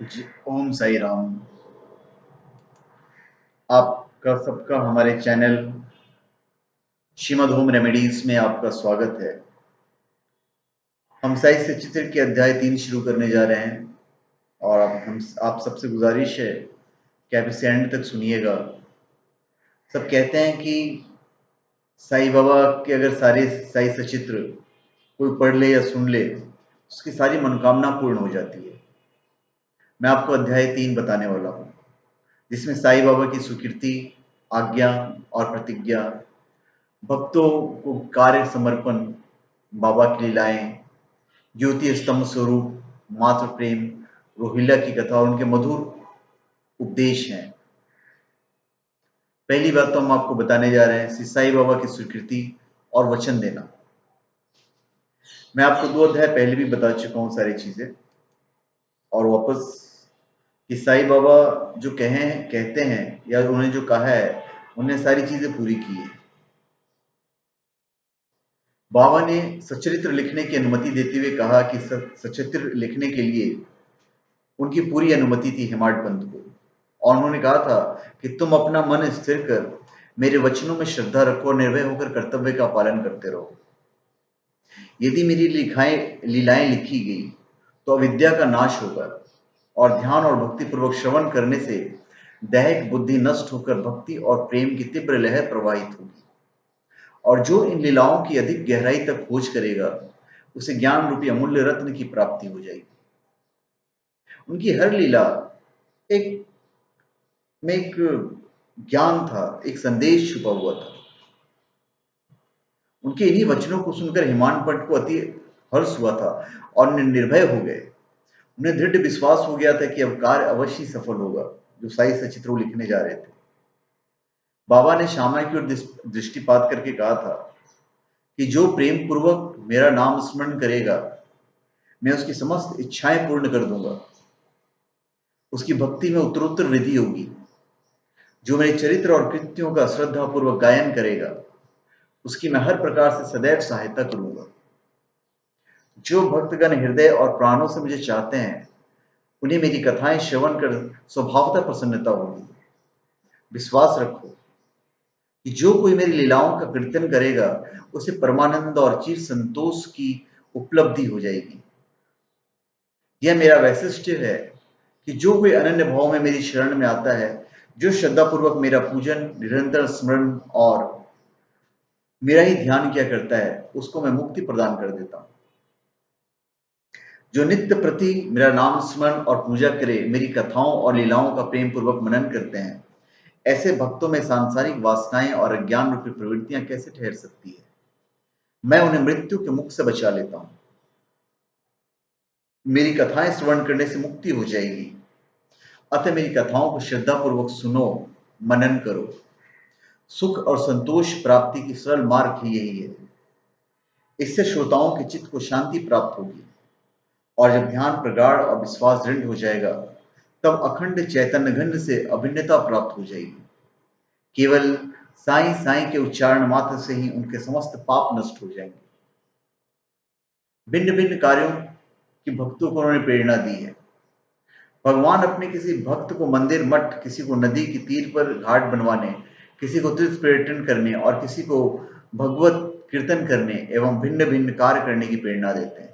जी, ओम साई राम। आपका सबका हमारे चैनल श्रीमद होम रेमेडीज में आपका स्वागत है। हम साई सचित्र के अध्याय 3 शुरू करने जा रहे हैं और अब हम आप सबसे गुजारिश है कि आप इसे एंड तक सुनिएगा। सब कहते हैं कि साईं बाबा के अगर सारे साई सचित्र कोई पढ़ ले या सुन ले, उसकी सारी मनोकामना पूर्ण हो जाती है। मैं आपको अध्याय 3 बताने वाला हूँ, जिसमें साईं बाबा की सुकीर्ति, आज्ञा और प्रतिज्ञा, भक्तों को कार्य समर्पण, बाबा की लीलाएं, ज्योति स्तंभ स्वरूप, मातृ प्रेम, रोहिल्ला की कथा और उनके मधुर उपदेश हैं। पहली बात तो हम आपको बताने जा रहे हैं श्री साईं बाबा की स्वीकृति और वचन देना। मैं आपको 2 अध्याय पहले भी बता चुका हूँ सारी चीजें, और वापस कि साईं बाबा जो कहते हैं या उन्होंने जो कहा है, उन्होंने सारी चीजें पूरी की है। बाबा ने सचरित्र लिखने की अनुमति देते हुए कहा कि सचरित्र लिखने के लिए उनकी पूरी अनुमति थी हेमाड पंत को, और उन्होंने कहा था कि तुम अपना मन स्थिर कर मेरे वचनों में श्रद्धा रखो और निर्भय होकर कर्तव्य का पालन करते रहो। यदि मेरी लीलाएं लिखी गई तो अविद्या का नाश होगा, और ध्यान और भक्ति पूर्वक श्रवण करने से दैहिक बुद्धि नष्ट होकर भक्ति और प्रेम की तीव्र लहर प्रवाहित होगी, और जो इन लीलाओं की अधिक गहराई तक खोज करेगा उसे ज्ञान रूपी अमूल्य रत्न की प्राप्ति हो जाएगी। उनकी हर लीला एक में एक ज्ञान था, एक संदेश छुपा हुआ था। उनके इन्हीं वचनों को सुनकर हेमाड पंत को अति हर्ष हुआ था और निर्भय हो गए। उन्हें दृढ़ विश्वास हो गया था कि अब कार्य अवश्य सफल होगा जो साई सचित्र लिखने जा रहे थे। बाबा ने श्यामा की ओर दृष्टिपात करके कहा था कि जो प्रेम पूर्वक मेरा नाम स्मरण करेगा, मैं उसकी समस्त इच्छाएं पूर्ण कर दूंगा। उसकी भक्ति में उत्तरोत्तर वृद्धि होगी। जो मेरे चरित्र और कृत्यों का श्रद्धापूर्वक गायन करेगा, उसकी मैं हर प्रकार से सदैव सहायता करूंगा। जो भक्तगण हृदय और प्राणों से मुझे चाहते हैं, उन्हें मेरी कथाएं श्रवण कर स्वभावतः प्रसन्नता होगी। विश्वास रखो कि जो कोई मेरी लीलाओं का कीर्तन करेगा, उसे परमानंद और चिर संतोष की उपलब्धि हो जाएगी। यह मेरा वैशिष्ट्य है कि जो कोई अनन्य भाव में मेरी शरण में आता है, जो श्रद्धापूर्वक मेरा पूजन, निरंतर स्मरण और मेरा ही ध्यान किया करता है, उसको मैं मुक्ति प्रदान कर देता हूं। जो नित्य प्रति मेरा नाम स्मरण और पूजा करे, मेरी कथाओं और लीलाओं का प्रेम पूर्वक मनन करते हैं, ऐसे भक्तों में सांसारिक वासनाएं और अज्ञान रूपी प्रवृत्तियां कैसे ठहर सकती है। मैं उन्हें मृत्यु के मुख से बचा लेता हूं। मेरी कथाएं श्रवण करने से मुक्ति हो जाएगी। अतः मेरी कथाओं को श्रद्धापूर्वक सुनो, मनन करो। सुख और संतोष प्राप्ति की सरल मार्ग ही यही है। इससे श्रोताओं के चित्त को शांति प्राप्त होगी, और जब ध्यान प्रगाढ़ और विश्वास दृढ़ हो जाएगा, तब अखंड चैतन्य घन से अभिन्नता प्राप्त हो जाएगी। केवल साईं साईं के उच्चारण मात्र से ही उनके समस्त पाप नष्ट हो जाएंगे। भिन्न भिन्न कार्यों की भक्तों को उन्होंने प्रेरणा दी है। भगवान अपने किसी भक्त को मंदिर मठ, किसी को नदी के तीर पर घाट बनवाने, किसी को तीर्थ पर्यटन करने और किसी को भगवत कीर्तन करने एवं भिन्न भिन्न कार्य करने की प्रेरणा देते हैं।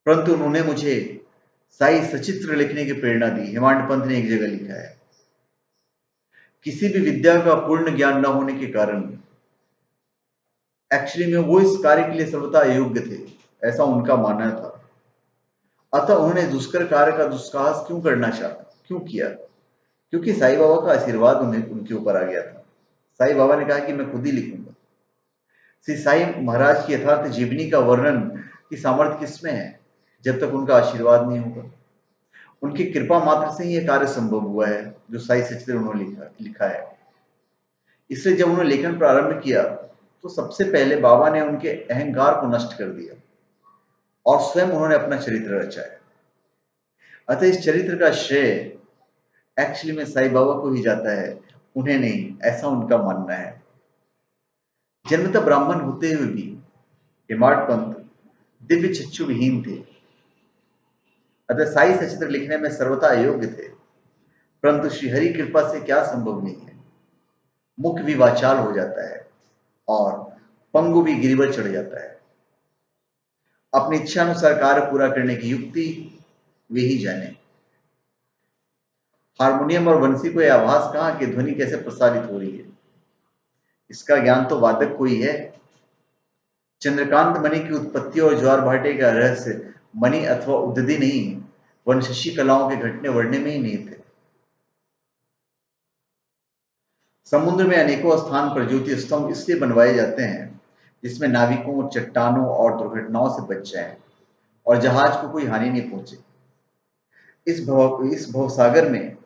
परंतु उन्होंने मुझे साई सचित्र लिखने की प्रेरणा दी। हेमाड पंत ने एक जगह लिखा है, किसी भी विद्या का पूर्ण ज्ञान न होने के कारण एक्चुअली में वो इस कार्य के लिए सर्वथा अयोग्य थे, ऐसा उनका मानना था। अतः उन्होंने दुष्कर कार्य का दुस्साहस क्यों किया? क्योंकि साईं बाबा का आशीर्वाद उन्हें उनके ऊपर आ गया था। साईं बाबा ने कहा कि मैं खुद ही लिखूंगा। श्री साईं महाराज की यथार्थ जीवनी का वर्णन की सामर्थ्य किसमें है, जब तक उनका आशीर्वाद नहीं होगा। उनकी कृपा मात्र से ही यह कार्य संभव हुआ है जो साई सचित्र उन्होंने लिखा है। इसलिए जब उन्होंने लेखन प्रारंभ किया, तो सबसे पहले बाबा ने उनके अहंकार को नष्ट कर दिया और स्वयं उन्होंने अपना चरित्र रचाया। अतः इस चरित्र का श्रेय एक्चुअली में साईं बाबा को ही जाता है, उन्हें नहीं, ऐसा उनका मानना है। जन्मतः ब्राह्मण होते हुए भी हेमाड पंत दिव्य चक्षु विहीन थे। अतः साई सचित्र लिखने में सर्वथा अयोग्य थे, परंतु श्रीहरि कृपा से क्या संभव नहीं है। मुख भी वाचाल हो जाता है और पंगु भी गिरिवर चढ़ जाता है। अपनी इच्छा अनुसार कार्य पूरा करने की युक्ति वे ही जाने। हारमोनियम और बंसी को यह आभास कहां कि ध्वनि कैसे प्रसारित हो रही है, इसका ज्ञान तो वादक को ही है। चंद्रकांत मणि की उत्पत्ति और ज्वार भाटे का रहस्य मणि अथवा उद्धति नहीं, वनशशी कलाओं के घटने वर्णने में ही नहीं थे। समुद्र में अनेकों स्थान पर ज्योति स्तंभ इसलिए बनवाए जाते हैं जिसमें नाविकों, चट्टानों और दुर्घटनाओं से बच जाएं और जहाज को कोई हानि नहीं पहुंचे। इस भवसागर में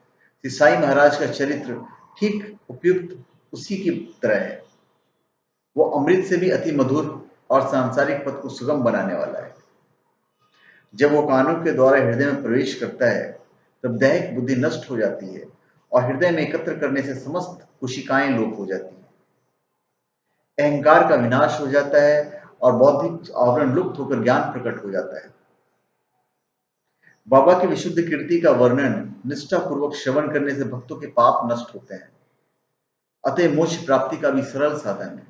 सिसाई महाराज का चरित्र ठीक उपयुक्त उसी की तरह है। वो अमृत से भी अति मधुर और सांसारिक पथ को सुगम बनाने वाला है। जब वो कानों के द्वारा हृदय में प्रवेश करता है तब दैहिक बुद्धि नष्ट हो जाती है और हृदय में एकत्र करने से समस्त कोशिकाएं लोप हो जाती हैं। अहंकार का विनाश हो जाता है और बौद्धिक आवरण लुप्त होकर ज्ञान प्रकट हो जाता है। बाबा की विशुद्ध कीर्ति का वर्णन निष्ठा पूर्वक श्रवण करने से भक्तों के पाप नष्ट होते हैं, अतः मोक्ष प्राप्ति का भी सरल साधन है।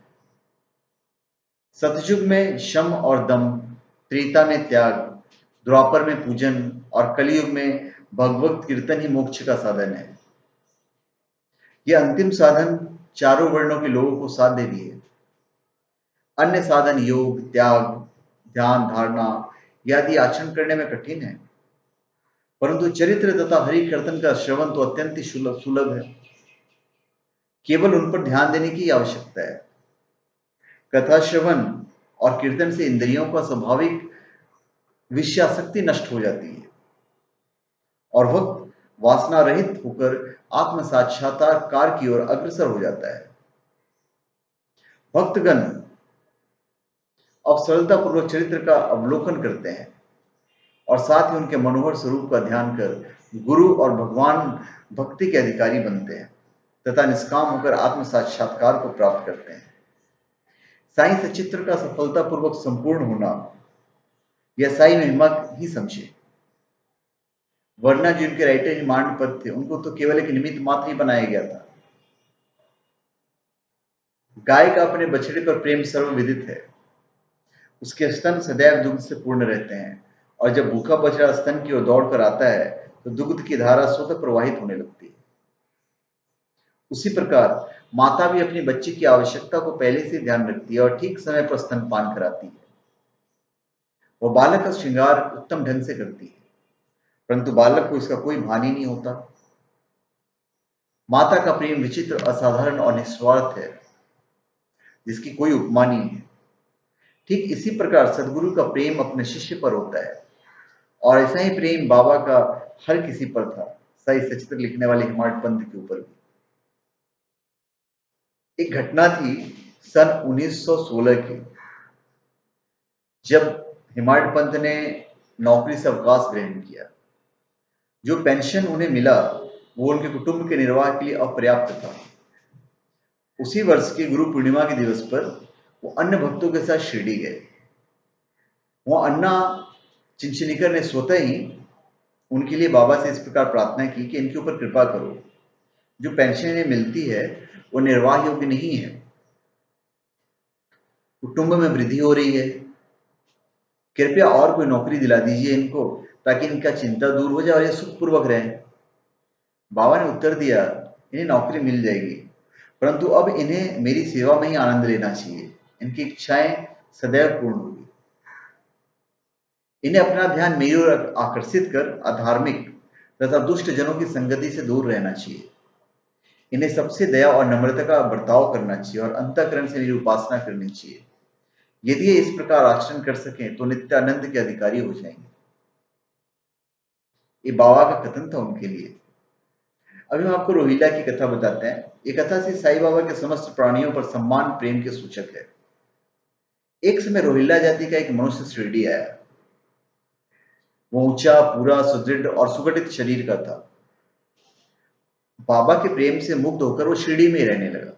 सतयुग में शम और दम, त्रेता में त्याग, द्वापर में पूजन और कलयुग में भगवत कीर्तन ही मोक्ष का साधन है। यह अंतिम साधन चारों वर्णों के लोगों को साध्य भी है। अन्य साधन योग, त्याग, ध्यान, धारणा आदि आचरण करने में कठिन है, परंतु चरित्र तथा हरि कीर्तन का श्रवण तो अत्यंत ही सुलभ है। केवल उन पर ध्यान देने की आवश्यकता है। कथा श्रवण और कीर्तन से इंद्रियों का स्वाभाविक विषयासक्ति नष्ट हो जाती है और भक्त वासना रहित होकर आत्म साक्षात्कार की ओर अग्रसर हो जाता है। भक्तगण अब सरलतापूर्वक चरित्र का अवलोकन करते हैं और साथ ही उनके मनोहर स्वरूप का ध्यान कर गुरु और भगवान भक्ति के अधिकारी बनते हैं तथा निष्काम होकर आत्म साक्षात्कार को प्राप्त करते हैं। साई सचित्र का सफलतापूर्वक संपूर्ण होना यह साई महिमा ही समझे, वरना जिनके राइटर हिमांडपद थे उनको तो केवल एक निमित्त मात्र ही बनाया गया था। गाय का अपने बछड़े पर प्रेम सर्वविदित है। उसके स्तन सदैव दुग्ध से पूर्ण रहते हैं और जब भूखा बछड़ा स्तन की ओर दौड़कर आता है तो दुग्ध की धारा स्वतः प्रवाहित होने लगती है। उसी प्रकार माता भी अपनी बच्ची की आवश्यकता को पहले से ध्यान रखती है और ठीक समय पर स्तनपान कराती है। वह बालक का श्रृंगार उत्तम ढंग से करती है, परंतु बालक को इसका कोई भान ही नहीं होता। माता का प्रेम विचित्र, असाधारण और निस्वार्थ है, जिसकी कोई उपमा नहीं है। ठीक इसी प्रकार सदगुरु का प्रेम अपने शिष्य पर होता है और ऐसा ही प्रेम बाबा का हर किसी पर था, साई सचित्र लिखने वाले हिमांशु के ऊपर भी। एक घटना थी सन 1916 की, जब हिमांशु पंत ने नौकरी से अवकाश ग्रहण किया। जो पेंशन उन्हें मिला वो उनके कुटुंब के निर्वाह के लिए अपर्याप्त था। उसी वर्ष की गुरु पूर्णिमा के दिवस पर वो अन्य भक्तों के साथ शिरडी गए। वहां अन्ना चिंचनीकर ने स्वतः ही उनके लिए बाबा से इस प्रकार प्रार्थना की कि इनके ऊपर कृपा करो, जो पेंशन इन्हें मिलती है वो निर्वाह योग्य नहीं है, कुटुंब में वृद्धि हो रही है, कृपया और कोई नौकरी दिला दीजिए इनको ताकि इनका चिंता दूर हो जाए और ये सुखपूर्वक रहें। बाबा ने उत्तर दिया, इन्हें नौकरी मिल जाएगी, परंतु अब इन्हें मेरी सेवा में ही आनंद लेना चाहिए, इनकी इच्छाएं सदैव पूर्ण होगी। इन्हें अपना ध्यान मेरी ओर आकर्षित कर अधार्मिक तथा दुष्ट जनों की संगति से दूर रहना चाहिए। इन्हें सबसे दया और नम्रता का बर्ताव करना चाहिए और अंतःकरण से मेरी उपासना करनी चाहिए। यदि ये इस प्रकार आचरण कर सकें तो नित्यानंद के अधिकारी हो जाएंगे। ये बाबा का कथन था उनके लिए। अभी हम आपको रोहिला की कथा बताते हैं। ये कथा से साईं बाबा के समस्त प्राणियों पर सम्मान प्रेम के सूचक है। एक समय रोहिला जाति का एक मनुष्य शिरडी आया। वो ऊंचा, पूरा, सुदृढ़ और सुगठित शरीर का था। बाबा के प्रेम से मुग्ध होकर वो शिरडी में रहने लगा।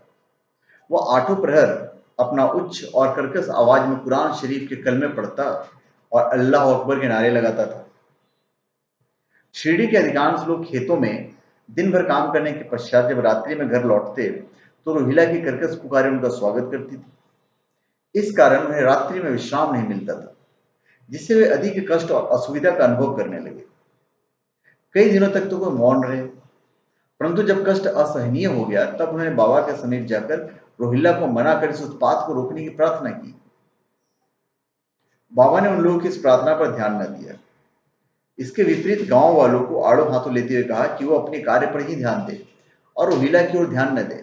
वो आठों प्रहर अपना उच्च और कर्कश आवाज में कुरान शरीफ के कलमे पढ़ता और अल्लाह अकबर के नारे लगाता था। शिरडी के अधिकांश लोग खेतों में दिन भर काम करने के पश्चात जब रात्रि में घर लौटते तो रोहिला की कर्कश पुकारें उनका स्वागत करती थी। इस कारण उन्हें रात्रि में विश्राम नहीं मिलता था, जिससे वे अधिक कष्ट और असुविधा का अनुभव करने लगे। कई दिनों तक तो वो मौन रहे, परंतु जब कष्ट असहनीय हो गया तब उन्होंने बाबा के समीप जाकर रोहिल्ला को मना कर इस उत्पात को रोकने की प्रार्थना की। बाबा ने उन लोगों की इस प्रार्थना पर ध्यान न दिया। इसके विपरीत गांव वालों को आड़ो हाथों लेते हुए कहा कि वो अपने कार्य पर ही ध्यान दे और रोहिल्ला की ओर ध्यान न दे।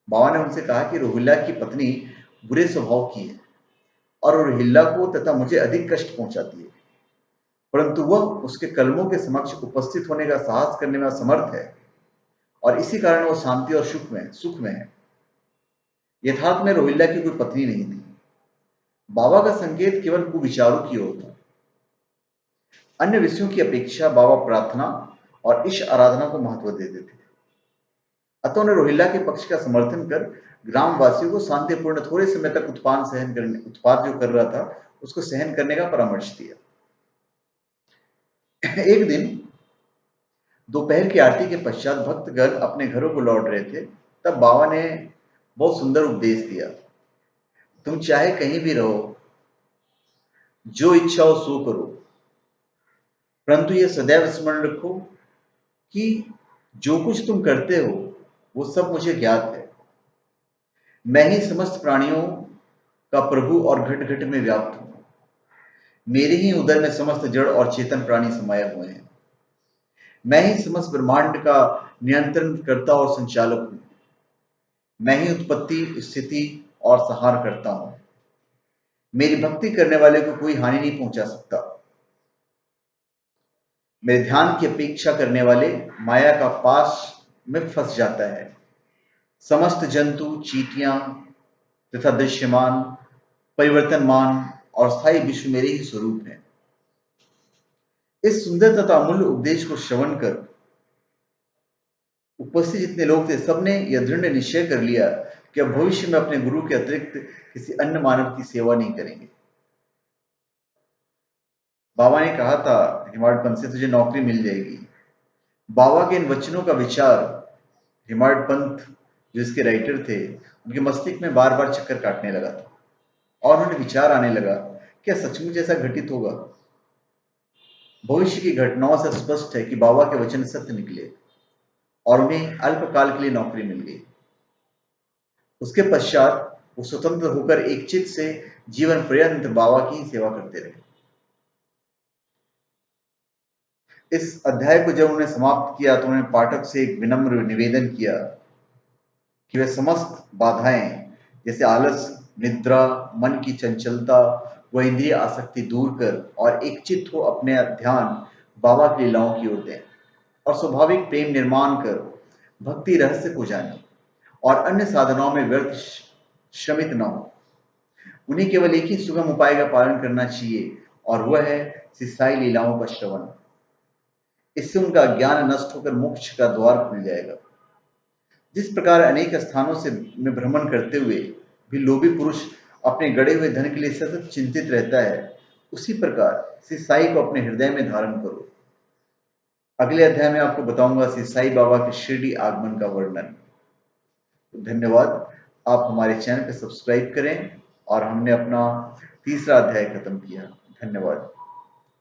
बाबा ने उनसे कहा कि रोहिल्ला की पत्नी बुरे स्वभाव की है और रोहिल्ला को तथा मुझे अधिक कष्ट पहुंचाती है, परंतु वह उसके कलमों के समक्ष उपस्थित होने का साहस करने में असमर्थ है और इसी कारण वो शांति और सुख में है। यथार्थ में रोहिल्ला की कोई पत्नी नहीं थी। बाबा का संकेत केवल कुविचारों की ओर था। अन्य विषयों की अपेक्षा बाबा प्रार्थना और ईश आराधना को महत्व देते थे। अतः उन्हें रोहिल्ला के पक्ष का समर्थन कर ग्रामवासियों को शांतिपूर्ण थोड़े समय तक उत्पाद जो कर रहा था उसको सहन करने का परामर्श दिया। एक दिन दोपहर की आरती के पश्चात भक्तगण अपने घरों को लौट रहे थे, तब बाबा ने बहुत सुंदर उपदेश दिया। तुम चाहे कहीं भी रहो, जो इच्छा हो सो करो, परंतु यह सदैव स्मरण रखो कि जो कुछ तुम करते हो वो सब मुझे ज्ञात है। मैं ही समस्त प्राणियों का प्रभु और घट घट में व्याप्त हूं। मेरे ही उदर में समस्त जड़ और चेतन प्राणी समाये हुए हैं। मैं ही समस्त ब्रह्मांड का नियंत्रण करता और संचालक हूं। मैं ही उत्पत्ति, स्थिति और संहार करता हूं। मेरी भक्ति करने वाले को कोई हानि नहीं पहुंचा सकता। मेरे ध्यान की अपेक्षा करने वाले माया का पास में फंस जाता है। समस्त जंतु, चींटियां तथा दृश्यमान, परिवर्तनमान और स्थायी विश्व मेरे ही स्वरूप हैं। इस सुंदर तथा अमूल्य उपदेश को श्रवण कर उपस्थित जितने लोग थे सबने यह दृढ़ निश्चय कर लिया कि अब भविष्य में अपने गुरु के अतिरिक्त किसी अन्य मानव की सेवा नहीं करेंगे। बाबा ने कहा था हिमालय पंथ से तुझे नौकरी मिल जाएगी। बाबा के इन वचनों का विचार हिमालय पंथ जो इसके राइटर थे उनके मस्तिष्क में बार बार चक्कर काटने लगा था और उन्हें विचार आने लगा क्या सचमुच ऐसा घटित होगा। भविष्य की घटनाओं से स्पष्ट है कि बाबा के वचन सत्य निकले और उन्हें अल्पकाल के लिए नौकरी मिल गई। उसके पश्चात वो स्वतंत्र होकर एक चित्त से जीवन पर्यंत बाबा की ही सेवा करते रहे। इस अध्याय को जब उन्होंने समाप्त किया तो उन्होंने पाठक से एक विनम्र निवेदन किया कि वे समस्त बाधाएं जैसे आलस, निद्रा, मन की चंचलता व इंद्रिय आसक्ति दूर कर और एक चित्त हो अपने ध्यान बाबा की लीलाओं की ओर दें और स्वाभाविक प्रेम निर्माण कर भक्ति रहस्य को जाने और अन्य साधनाओं में व्यर्थ श्रमित न हो। उन्हें केवल एक ही सुगम उपाय का पालन करना चाहिए और वह है शिष्टाई लीलाओं का श्रवण। इससे उनका ज्ञान नष्ट होकर मोक्ष का द्वार खुल जाएगा। जिस प्रकार अनेक स्थानों से में भ्रमण करते हुए भी लोभी पुरुष अपने गड़े हुए धन के लिए सतत चिंतित रहता है, उसी प्रकार श्री साई को अपने हृदय में धारण करो। अगले अध्याय में आपको बताऊंगा श्री साई बाबा के शिरडी आगमन का वर्णन। धन्यवाद। आप हमारे चैनल को सब्सक्राइब करें और हमने अपना तीसरा अध्याय खत्म किया। धन्यवाद।